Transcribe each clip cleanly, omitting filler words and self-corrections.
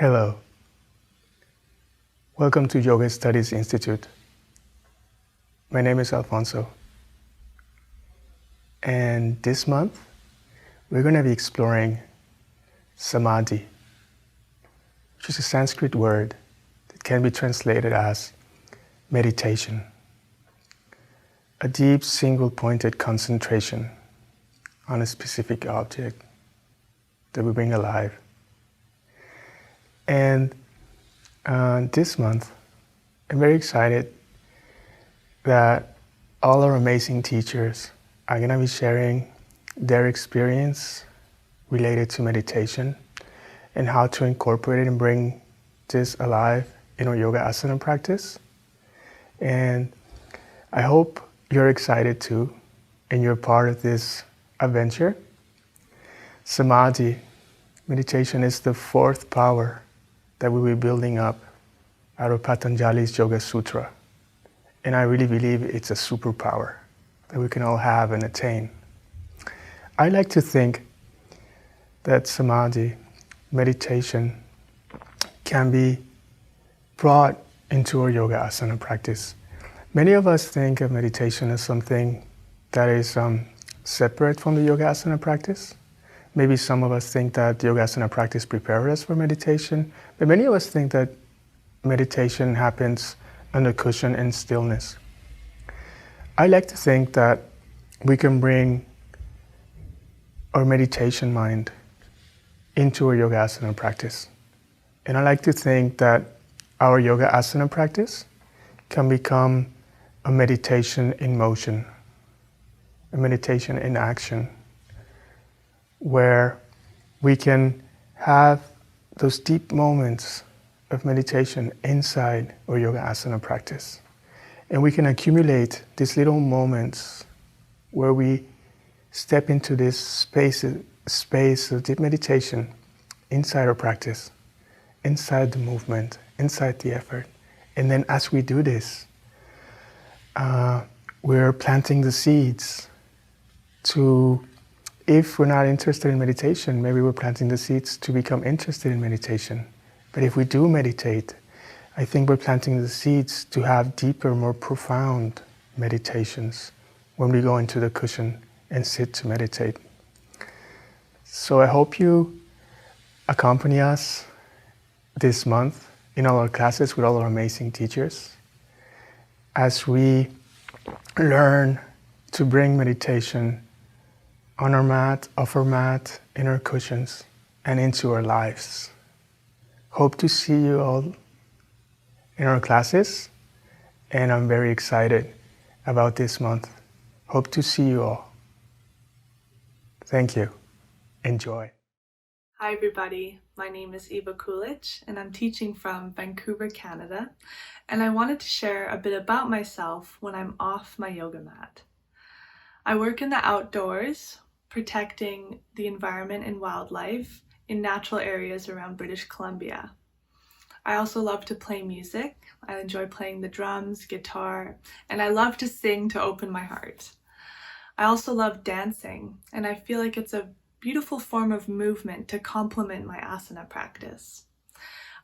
Hello. Welcome to Yoga Studies Institute. My name is Alfonso. And this month, we're going to be exploring samadhi, which is a Sanskrit word that can be translated as meditation, a deep single-pointed concentration on a specific object that we bring alive. And this month, I'm very excited that all our amazing teachers are going to be sharing their experience related to meditation and how to incorporate it and bring this alive in our yoga asana practice. And I hope you're excited too, and you're part of this adventure. Samadhi, meditation, is the fourth power that we'll be building up out of Patanjali's Yoga Sutra. And I really believe it's a superpower that we can all have and attain. I like to think that samadhi, meditation, can be brought into our yoga asana practice. Many of us think of meditation as something that is separate from the yoga asana practice. Maybe some of us think that the yoga asana practice prepares us for meditation, but many of us think that meditation happens under cushion and stillness. I like to think that we can bring our meditation mind into our yoga asana practice. And I like to think that our yoga asana practice can become a meditation in motion, a meditation in action, where we can have those deep moments of meditation inside our yoga asana practice. And we can accumulate these little moments where we step into this space of deep meditation inside our practice, inside the movement, inside the effort. And then as we do this, we're planting the seeds to, if we're not interested in meditation, maybe we're planting the seeds to become interested in meditation. But if we do meditate, I think we're planting the seeds to have deeper, more profound meditations when we go into the cushion and sit to meditate. So I hope you accompany us this month in all our classes with all our amazing teachers as we learn to bring meditation on our mat, off our mat, in our cushions, and into our lives. Hope to see you all in our classes, and I'm very excited about this month. Hope to see you all. Thank you. Enjoy. Hi everybody, my name is Eva Kulic and I'm teaching from Vancouver, Canada, and I wanted to share a bit about myself when I'm off my yoga mat. I work in the outdoors, protecting the environment and wildlife in natural areas around British Columbia. I also love to play music. I enjoy playing the drums, guitar, and I love to sing to open my heart. I also love dancing, and I feel like it's a beautiful form of movement to complement my asana practice.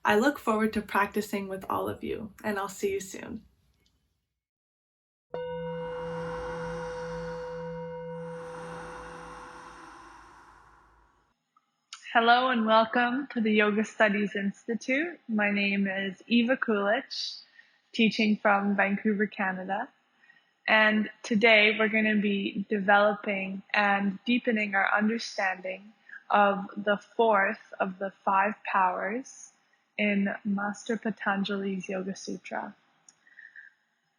I look forward to practicing with all of you, and I'll see you soon. Hello and welcome to the Yoga Studies Institute. My name is Eva Kulic, teaching from Vancouver, Canada. And today we're going to be developing and deepening our understanding of the fourth of the 5 powers in Master Patanjali's Yoga Sutra.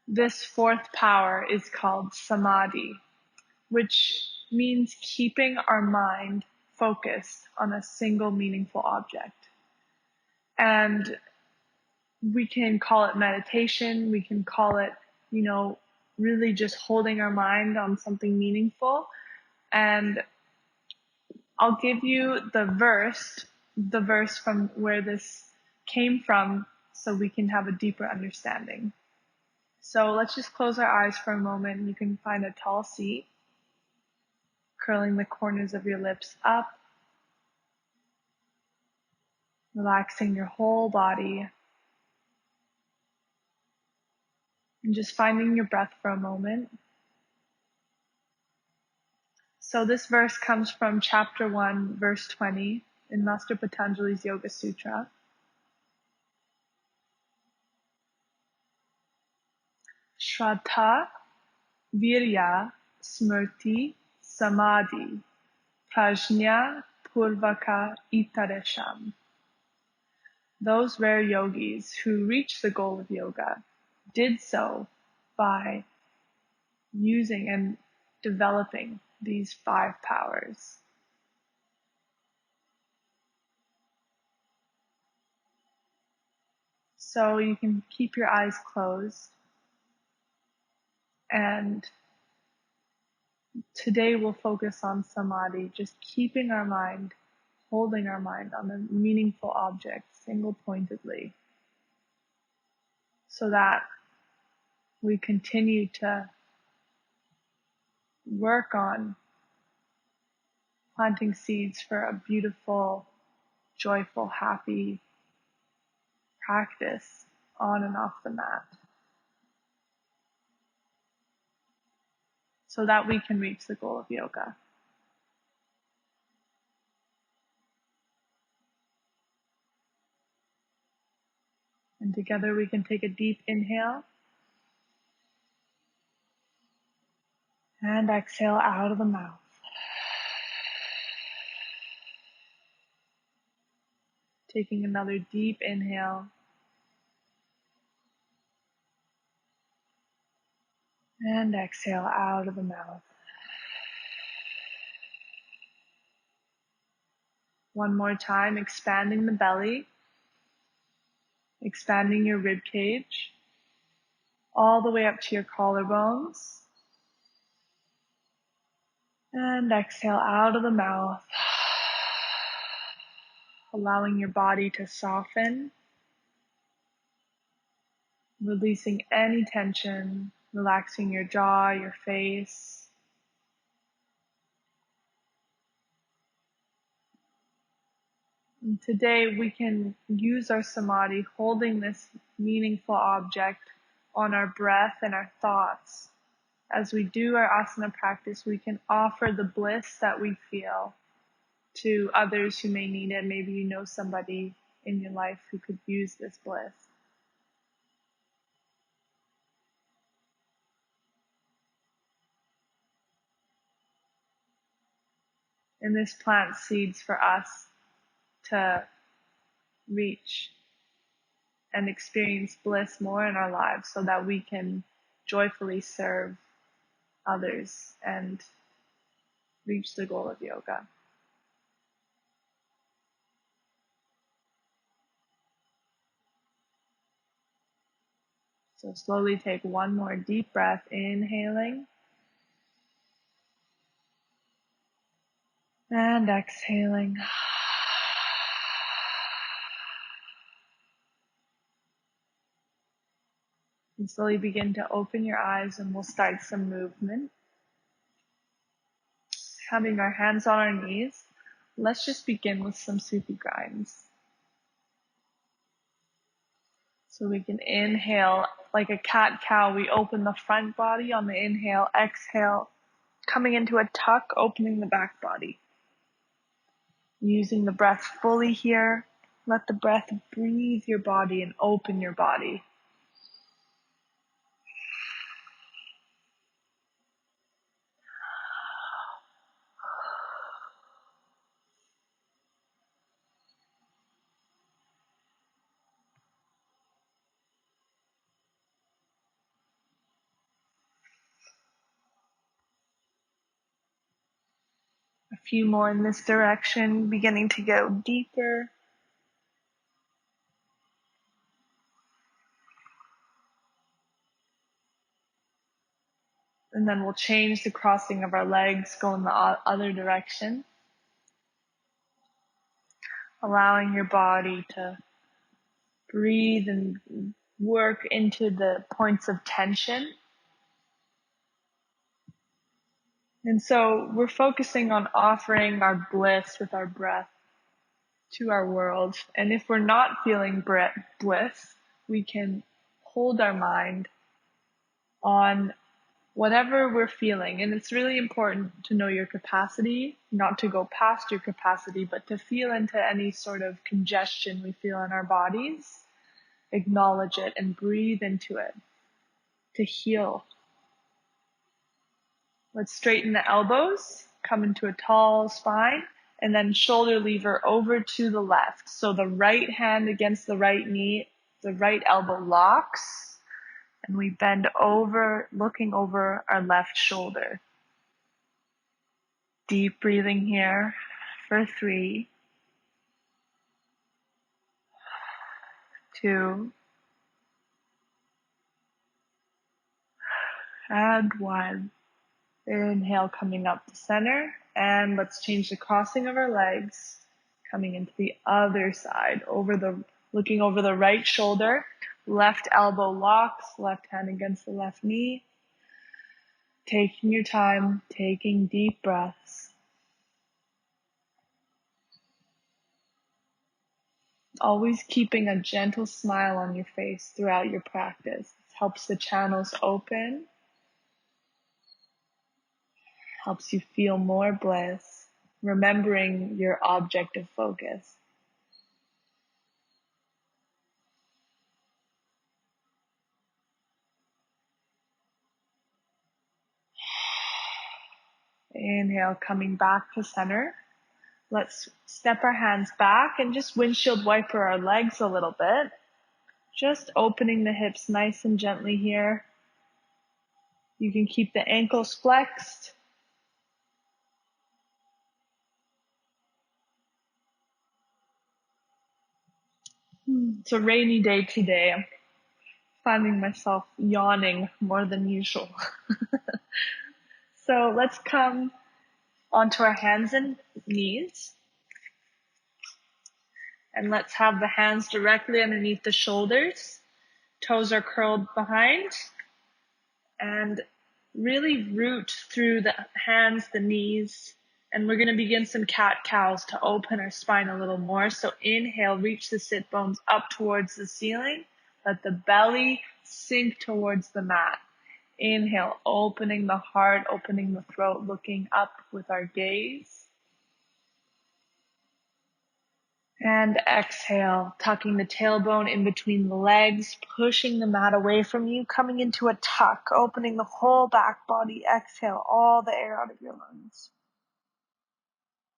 This fourth power is called samadhi, which means keeping our mind focused on a single meaningful object. And we can call it meditation, we can call it, really just holding our mind on something meaningful. And I'll give you the verse from where this came from so we can have a deeper understanding. So let's just close our eyes for a moment. You can find a tall seat, curling the corners of your lips up, relaxing your whole body, and just finding your breath for a moment. So this verse comes from chapter 1, verse 20 in Master Patanjali's Yoga Sutra. Shraddha, Virya, Smriti, Samadhi, Prajna, Purvaka, Itaresham. Those rare yogis who reached the goal of yoga did so by using and developing these 5 powers. So you can keep your eyes closed, and today we'll focus on samadhi, just keeping our mind, holding our mind on a meaningful object single-pointedly, so that we continue to work on planting seeds for a beautiful, joyful, happy practice on and off the mat, so that we can reach the goal of yoga. And together we can take a deep inhale and exhale out of the mouth. Taking another deep inhale and exhale out of the mouth. One more time, expanding the belly, expanding your rib cage, all the way up to your collarbones. And exhale out of the mouth, allowing your body to soften, releasing any tension, relaxing your jaw, your face. And today we can use our samadhi, holding this meaningful object on our breath and our thoughts. As we do our asana practice, we can offer the bliss that we feel to others who may need it. Maybe you know somebody in your life who could use this bliss. And this plants seeds for us to reach and experience bliss more in our lives, so that we can joyfully serve others and reach the goal of yoga. So slowly take one more deep breath, inhaling and exhaling. And slowly begin to open your eyes, and we'll start some movement. Having our hands on our knees, let's just begin with some supi grinds. So we can inhale like a cat-cow. We open the front body on the inhale, exhale, coming into a tuck, opening the back body. Using the breath fully here. Let the breath breathe your body and open your body. A few more in this direction, beginning to go deeper. And then we'll change the crossing of our legs, go in the other direction. Allowing your body to breathe and work into the points of tension. And so we're focusing on offering our bliss with our breath. to our world. And if we're not feeling bliss, we can hold our mind on whatever we're feeling. And it's really important to know your capacity, not to go past your capacity, but to feel into any sort of congestion we feel in our bodies, acknowledge it and breathe into it to heal. Let's straighten the elbows, come into a tall spine, and then shoulder lever over to the left. So the right hand against the right knee, the right elbow locks, and we bend over, looking over our left shoulder. Deep breathing here for 3, 2, and 1. Inhale, coming up to center, and let's change the crossing of our legs, coming into the other side, looking over the right shoulder, left elbow locks, left hand against the left knee. Taking your time, taking deep breaths. Always keeping a gentle smile on your face throughout your practice. It helps the channels open, helps you feel more bliss, remembering your object of focus. Inhale, coming back to center. Let's step our hands back and just windshield wiper our legs a little bit. Just opening the hips nice and gently here. You can keep the ankles flexed. It's a rainy day today. I'm finding myself yawning more than usual. So let's come onto our hands and knees. And let's have the hands directly underneath the shoulders. Toes are curled behind. And really root through the hands, the knees. And we're going to begin some cat-cows to open our spine a little more. So inhale, reach the sit bones up towards the ceiling. Let the belly sink towards the mat. Inhale, opening the heart, opening the throat, looking up with our gaze. And exhale, tucking the tailbone in between the legs, pushing the mat away from you, coming into a tuck, opening the whole back body. Exhale all the air out of your lungs.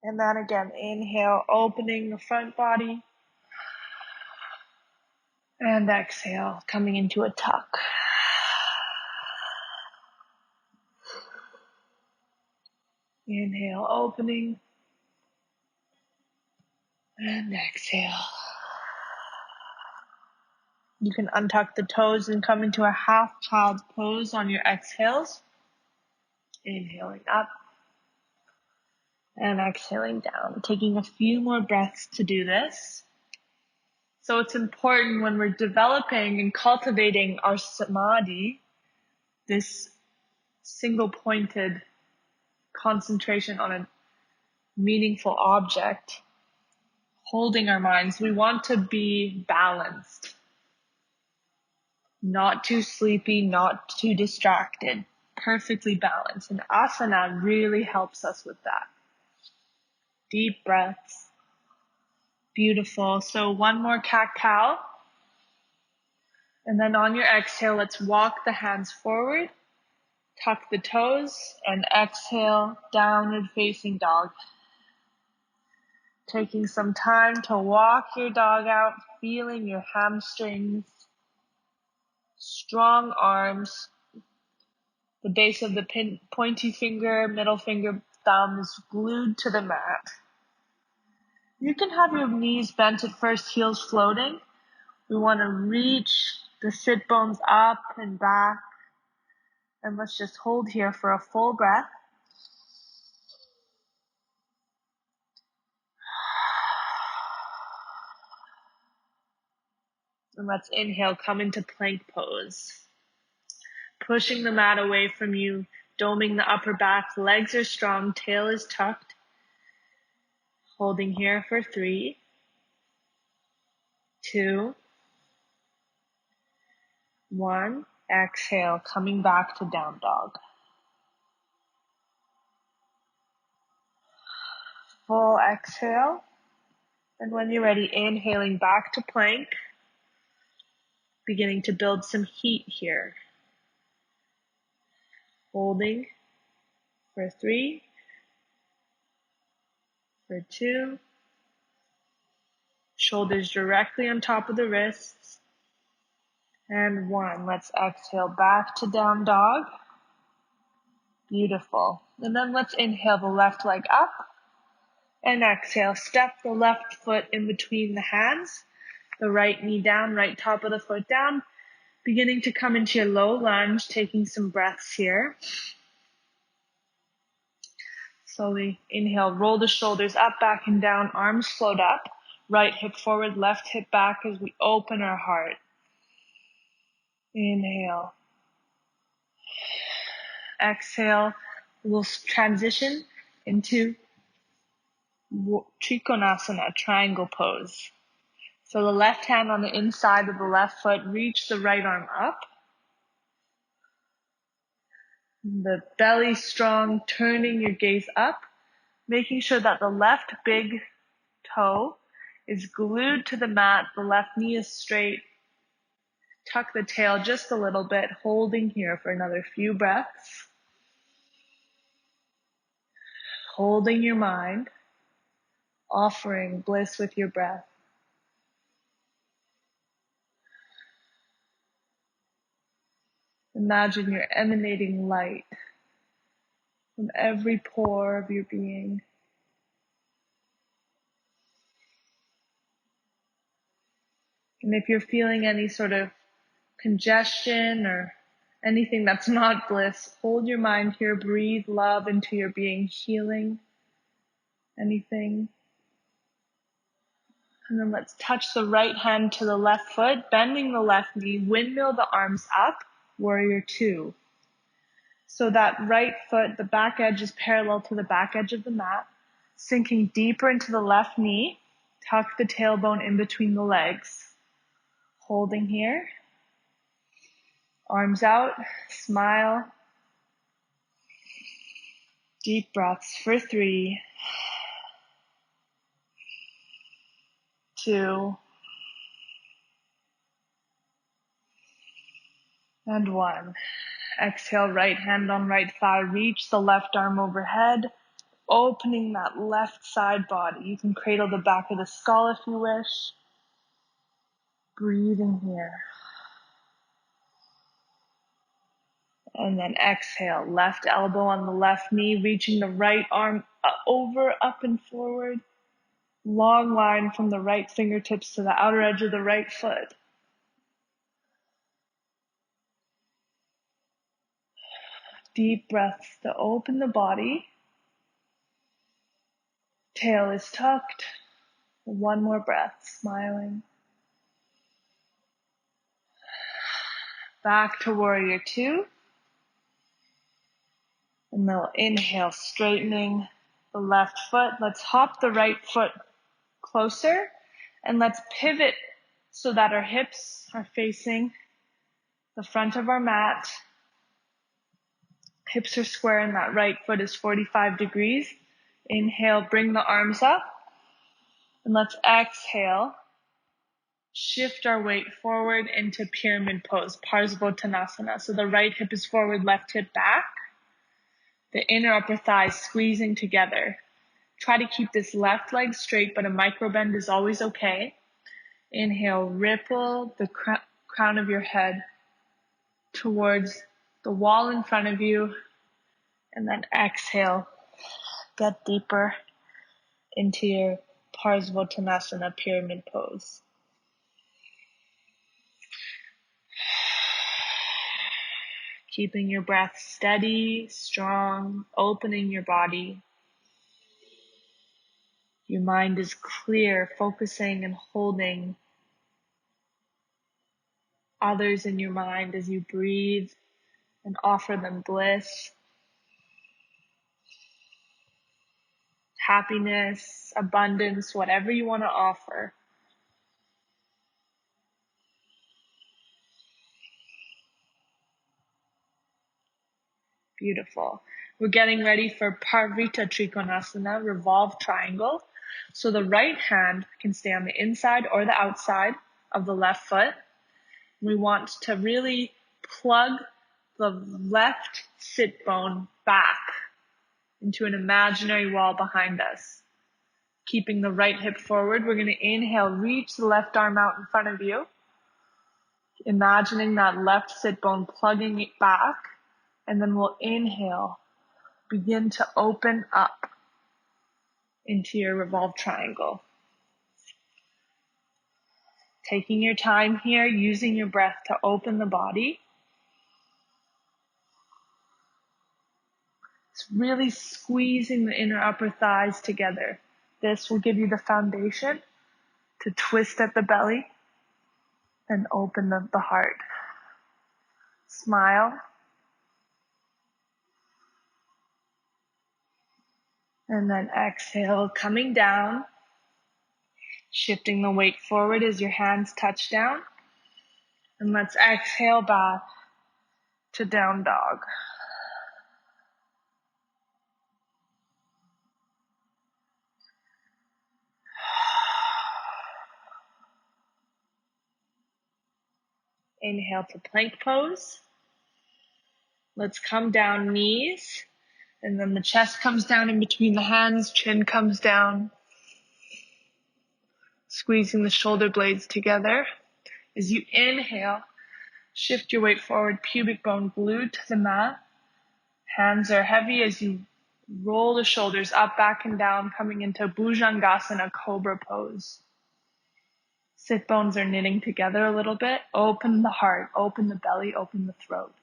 And then again, inhale, opening the front body. And exhale, coming into a tuck. Inhale, opening. And exhale. You can untuck the toes and come into a half child's pose on your exhales. Inhaling up and exhaling down. Taking a few more breaths to do this. So it's important when we're developing and cultivating our samadhi, this single-pointed concentration on a meaningful object, holding our minds, we want to be balanced. Not too sleepy, not too distracted, perfectly balanced. And asana really helps us with that. Deep breaths. Beautiful. So one more cat-cow. And then on your exhale, let's walk the hands forward. Tuck the toes and exhale, downward facing dog. Taking some time to walk your dog out, feeling your hamstrings, strong arms. The base of the pointy finger, middle finger, thumb is glued to the mat. You can have your knees bent at first, heels floating. We want to reach the sit bones up and back. And let's just hold here for a full breath. And let's inhale, come into plank pose. Pushing the mat away from you, doming the upper back, legs are strong, tail is tucked. Holding here for 3, 2, 1. Exhale, coming back to down dog. Full exhale. And when you're ready, inhaling back to plank. Beginning to build some heat here. Holding for 3, for 2. Shoulders directly on top of the wrists. And 1. Let's exhale back to down dog. Beautiful. And then let's inhale the left leg up. And exhale, step the left foot in between the hands. The right knee down, right top of the foot down. Beginning to come into your low lunge, taking some breaths here. Slowly inhale, roll the shoulders up, back and down, arms float up. Right hip forward, left hip back as we open our heart. Inhale. Exhale. We'll transition into Trikonasana, triangle pose. So the left hand on the inside of the left foot, reach the right arm up. The belly strong, turning your gaze up, making sure that the left big toe is glued to the mat, the left knee is straight. Tuck the tail just a little bit, holding here for another few breaths. Holding your mind, offering bliss with your breath. Imagine you're emanating light from every pore of your being. And if you're feeling any sort of congestion or anything that's not bliss, hold your mind here, breathe love into your being, healing anything. And then let's touch the right hand to the left foot, bending the left knee, windmill the arms up, warrior 2. So that right foot, the back edge is parallel to the back edge of the mat, sinking deeper into the left knee, tuck the tailbone in between the legs. Holding here, arms out, smile, deep breaths for 3, 2, and 1. Exhale, right hand on right thigh, reach the left arm overhead, opening that left side body. You can cradle the back of the skull if you wish. Breathing here. And then exhale, left elbow on the left knee, reaching the right arm over, up and forward. Long line from the right fingertips to the outer edge of the right foot. Deep breaths to open the body. Tail is tucked. One more breath, smiling. Back to warrior 2. And then we'll inhale, straightening the left foot. Let's hop the right foot closer. And let's pivot so that our hips are facing the front of our mat. Hips are square and that right foot is 45 degrees. Inhale, bring the arms up. And let's exhale. Shift our weight forward into pyramid pose, Parsvottanasana. So the right hip is forward, left hip back. The inner upper thighs squeezing together. Try to keep this left leg straight, but a micro bend is always okay. Inhale, ripple the crown of your head towards the wall in front of you. And then exhale, get deeper into your Parsvottanasana pyramid pose. Keeping your breath steady, strong, opening your body. Your mind is clear, focusing and holding others in your mind as you breathe and offer them bliss, happiness, abundance, whatever you want to offer. Beautiful. We're getting ready for Parvrita Trikonasana, revolve triangle. So the right hand can stay on the inside or the outside of the left foot. We want to really plug the left sit bone back into an imaginary wall behind us. Keeping the right hip forward, we're going to inhale, reach the left arm out in front of you. Imagining that left sit bone plugging it back. And then we'll inhale, begin to open up into your revolved triangle. Taking your time here, using your breath to open the body. It's really squeezing the inner upper thighs together. This will give you the foundation to twist at the belly and open the heart. Smile. And then exhale, coming down, shifting the weight forward as your hands touch down. And let's exhale back to down dog. Inhale to plank pose. Let's come down, knees. And then the chest comes down in between the hands, chin comes down. Squeezing the shoulder blades together. As you inhale, shift your weight forward, pubic bone glued to the mat. Hands are heavy as you roll the shoulders up, back, and down, coming into Bhujangasana, cobra pose. Sit bones are knitting together a little bit. Open the heart, open the belly, open the throat.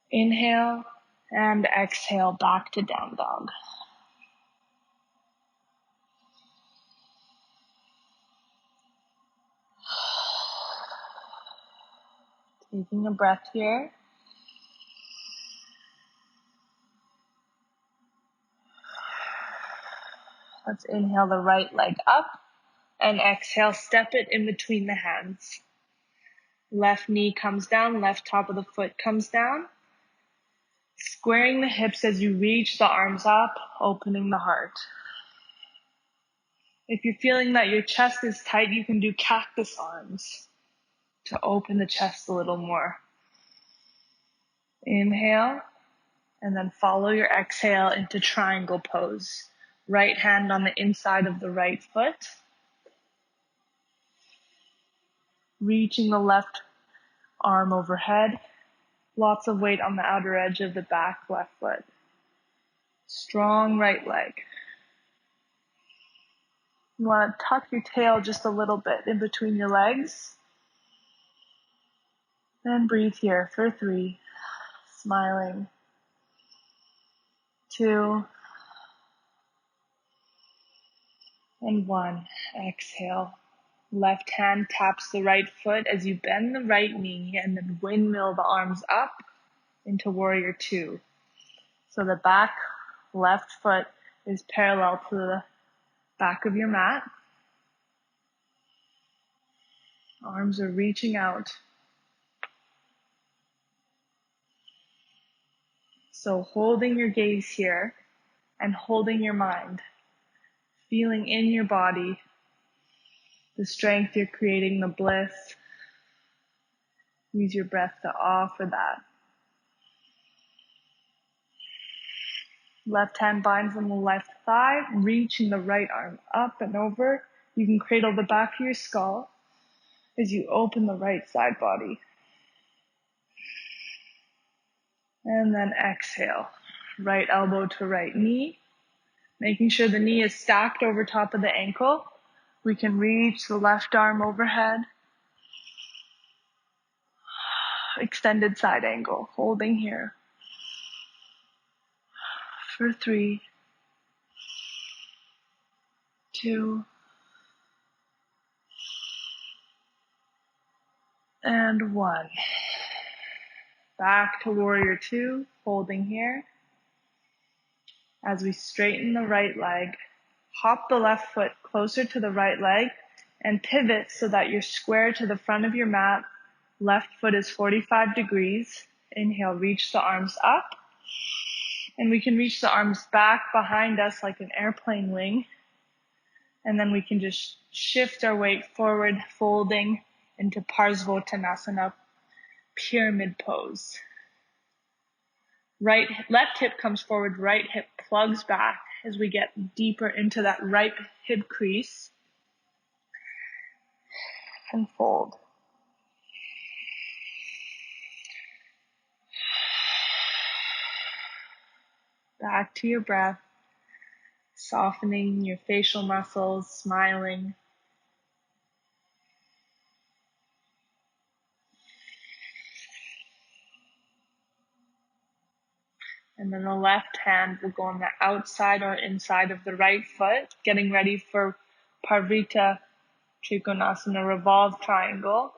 Inhale and exhale back to down dog. Taking a breath here. Let's inhale the right leg up and exhale, step it in between the hands. Left knee comes down, left top of the foot comes down. Squaring the hips as you reach the arms up, opening the heart. If you're feeling that your chest is tight, you can do cactus arms to open the chest a little more. Inhale, and then follow your exhale into triangle pose. Right hand on the inside of the right foot. Reaching the left arm overhead. Lots of weight on the outer edge of the back left foot. Strong right leg. You want to tuck your tail just a little bit in between your legs. And breathe here for 3. Smiling. 2. And 1. Exhale. Left hand taps the right foot as you bend the right knee and then windmill the arms up into warrior 2. So the back left foot is parallel to the back of your mat. Arms are reaching out. So holding your gaze here and holding your mind, feeling in your body the strength you're creating, the bliss. Use your breath to offer that. Left hand binds on the left thigh, reaching the right arm up and over. You can cradle the back of your skull as you open the right side body. And then exhale. Right elbow to right knee. Making sure the knee is stacked over top of the ankle. We can reach the left arm overhead. Extended side angle. Holding here. For 3, 2, and 1. Back to warrior 2, holding here. As we straighten the right leg, hop the left foot closer to the right leg and pivot so that you're square to the front of your mat. Left foot is 45 degrees. Inhale, reach the arms up. And we can reach the arms back behind us like an airplane wing. And then we can just shift our weight forward, folding into Parsvottanasana, pyramid pose. Left hip comes forward, right hip plugs back as we get deeper into that right hip crease. And fold. Back to your breath, softening your facial muscles, smiling. And then the left hand will go on the outside or inside of the right foot, getting ready for Parvrita Trikonasana, revolve triangle.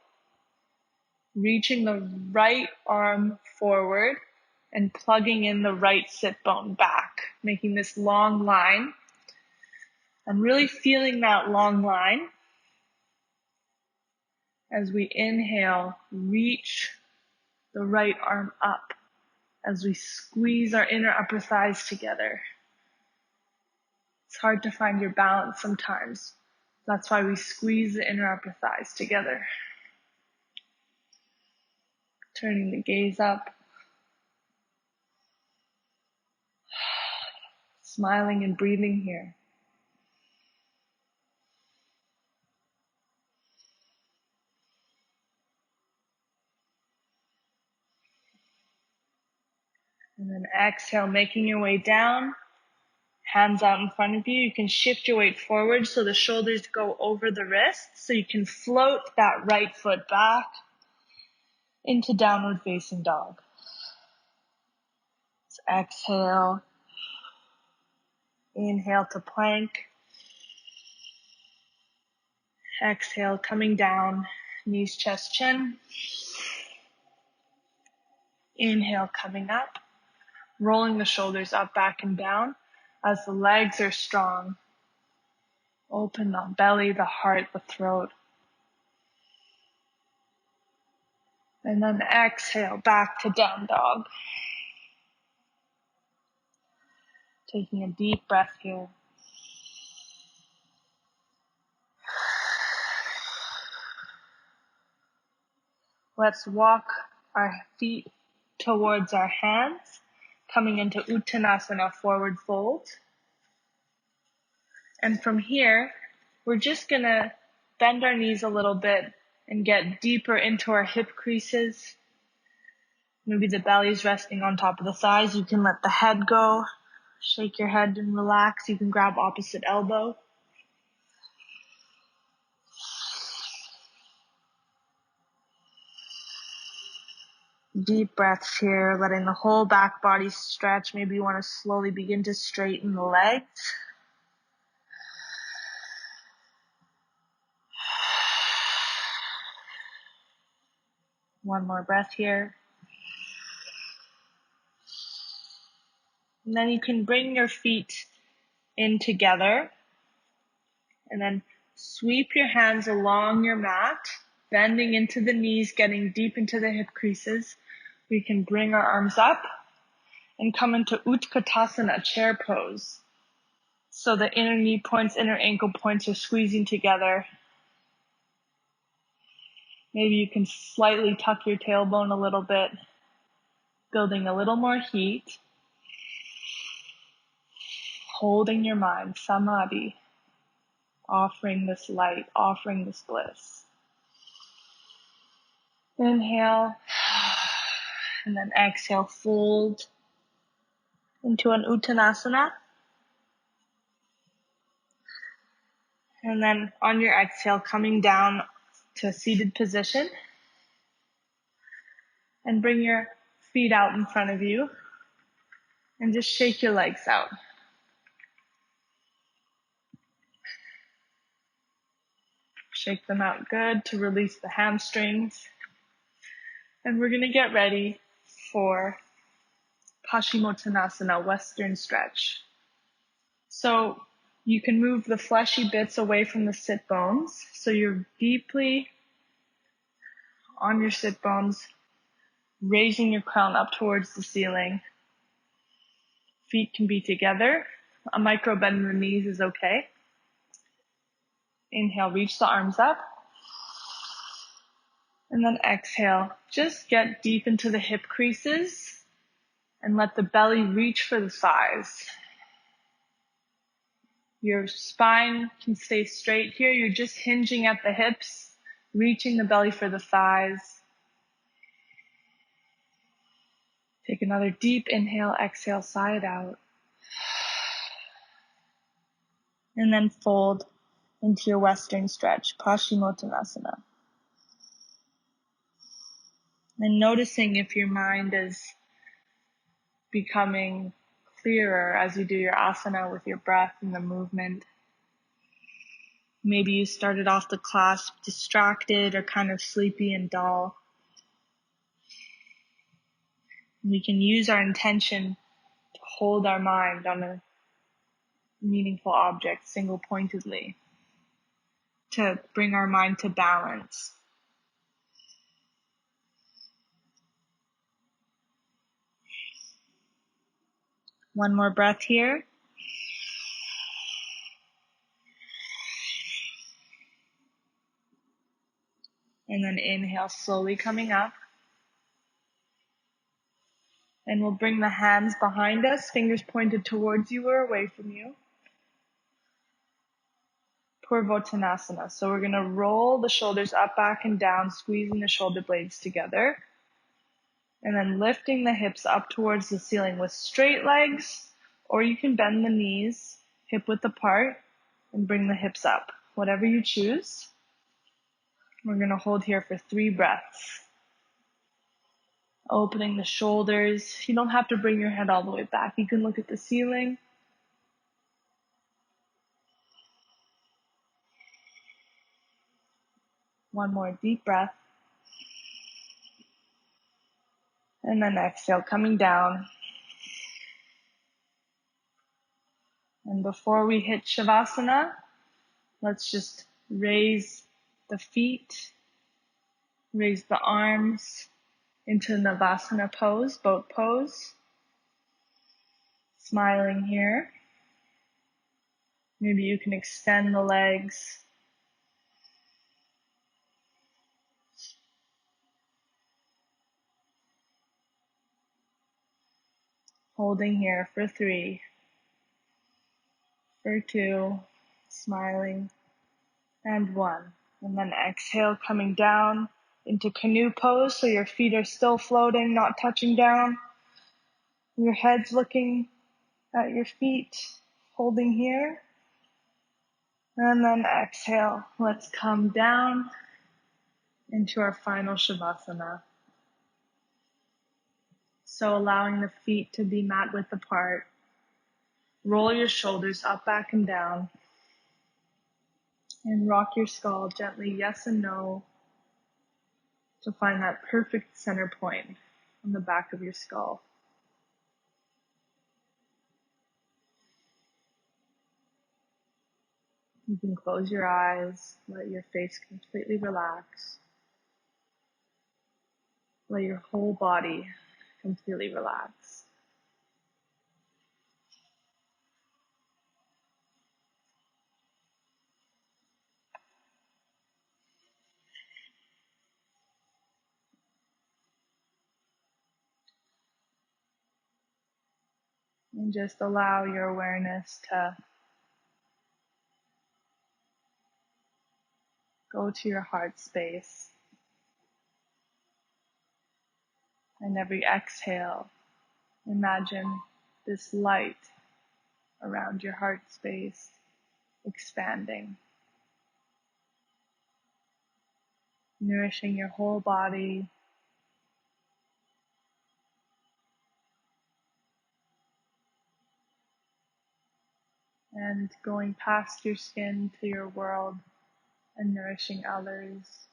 Reaching the right arm forward and plugging in the right sit bone back, making this long line. I'm really feeling that long line. As we inhale, reach the right arm up as we squeeze our inner upper thighs together. It's hard to find your balance sometimes. That's why we squeeze the inner upper thighs together. Turning the gaze up. Smiling and breathing here. And then exhale, making your way down. Hands out in front of you. You can shift your weight forward so the shoulders go over the wrists. So you can float that right foot back into downward facing dog. So exhale. Inhale to plank. Exhale, coming down. Knees, chest, chin. Inhale, coming up. Rolling the shoulders up, back, and down as the legs are strong. Open the belly, the heart, the throat. And then exhale, back to down dog. Taking a deep breath here. Let's walk our feet towards our hands, coming into Uttanasana, forward fold. And from here, we're just gonna bend our knees a little bit and get deeper into our hip creases. Maybe the belly's resting on top of the thighs. You can let the head go. Shake your head and relax. You can grab opposite elbow. Deep breaths here, letting the whole back body stretch. Maybe you want to slowly begin to straighten the legs. One more breath here. And then you can bring your feet in together and then sweep your hands along your mat, bending into the knees, getting deep into the hip creases. We can bring our arms up and come into Utkatasana, chair pose. So the inner knee points, inner ankle points are squeezing together. Maybe you can slightly tuck your tailbone a little bit, building a little more heat. Holding your mind, samadhi, offering this light, offering this bliss. Inhale, and then exhale, fold into an Uttanasana. And then on your exhale, coming down to a seated position. And bring your feet out in front of you. And just shake your legs out. Shake them out good to release the hamstrings. And we're going to get ready for Paschimottanasana, Western stretch. So you can move the fleshy bits away from the sit bones. So you're deeply on your sit bones, raising your crown up towards the ceiling. Feet can be together. A micro bend in the knees is okay. Inhale, reach the arms up. And then exhale, just get deep into the hip creases and let the belly reach for the thighs. Your spine can stay straight here. You're just hinging at the hips, reaching the belly for the thighs. Take another deep inhale, exhale, sigh it out. And then fold into your Western stretch, Paschimottanasana. And noticing if your mind is becoming clearer as you do your asana with your breath and the movement. Maybe you started off the class distracted or kind of sleepy and dull. We can use our intention to hold our mind on a meaningful object single-pointedly to bring our mind to balance. One more breath here. And then inhale, slowly coming up. And we'll bring the hands behind us, fingers pointed towards you or away from you. Purvottanasana. So we're going to roll the shoulders up, back, and down, squeezing the shoulder blades together. And then lifting the hips up towards the ceiling with straight legs, or you can bend the knees, hip width apart, and bring the hips up. Whatever you choose. We're going to hold here for 3 breaths. Opening the shoulders. You don't have to bring your head all the way back. You can look at the ceiling. One more deep breath. And then exhale, coming down. And before we hit Shavasana, let's just raise the feet, raise the arms into Navasana pose, boat pose. Smiling here. Maybe you can extend the legs. Holding here for 3, for 2, smiling, and 1. And then exhale, coming down into canoe pose, so your feet are still floating, not touching down. Your head's looking at your feet, holding here. And then exhale, let's come down into our final Shavasana. So allowing the feet to be mat width apart. Roll your shoulders up, back, and down. And rock your skull gently, yes and no, to find that perfect center point on the back of your skull. You can close your eyes, let your face completely relax. Let your whole body completely relax. And just allow your awareness to go to your heart space. And every exhale, imagine this light around your heart space expanding, nourishing your whole body, and going past your skin to your world and nourishing others.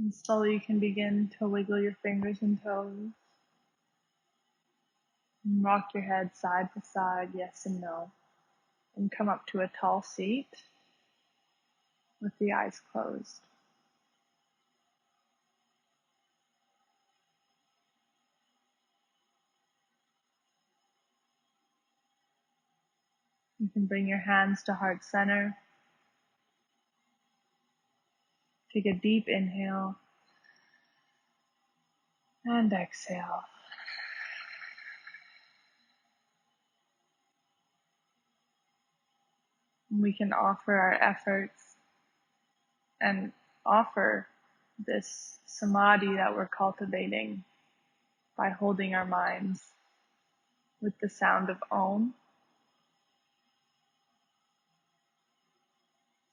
And slowly you can begin to wiggle your fingers and toes. And rock your head side to side, yes and no. And come up to a tall seat with the eyes closed. You can bring your hands to heart center. Take a deep inhale and exhale. And we can offer our efforts and offer this samadhi that we're cultivating by holding our minds with the sound of Om.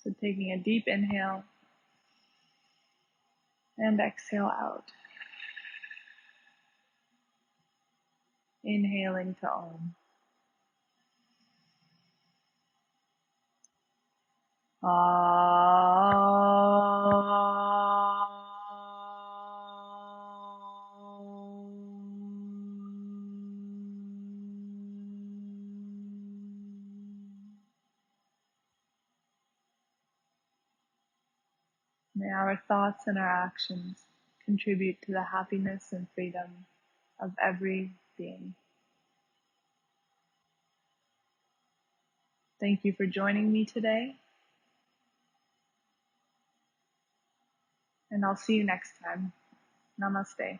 So taking a deep inhale and exhale out. Inhaling to Om. May our thoughts and our actions contribute to the happiness and freedom of every being. Thank you for joining me today, and I'll see you next time. Namaste.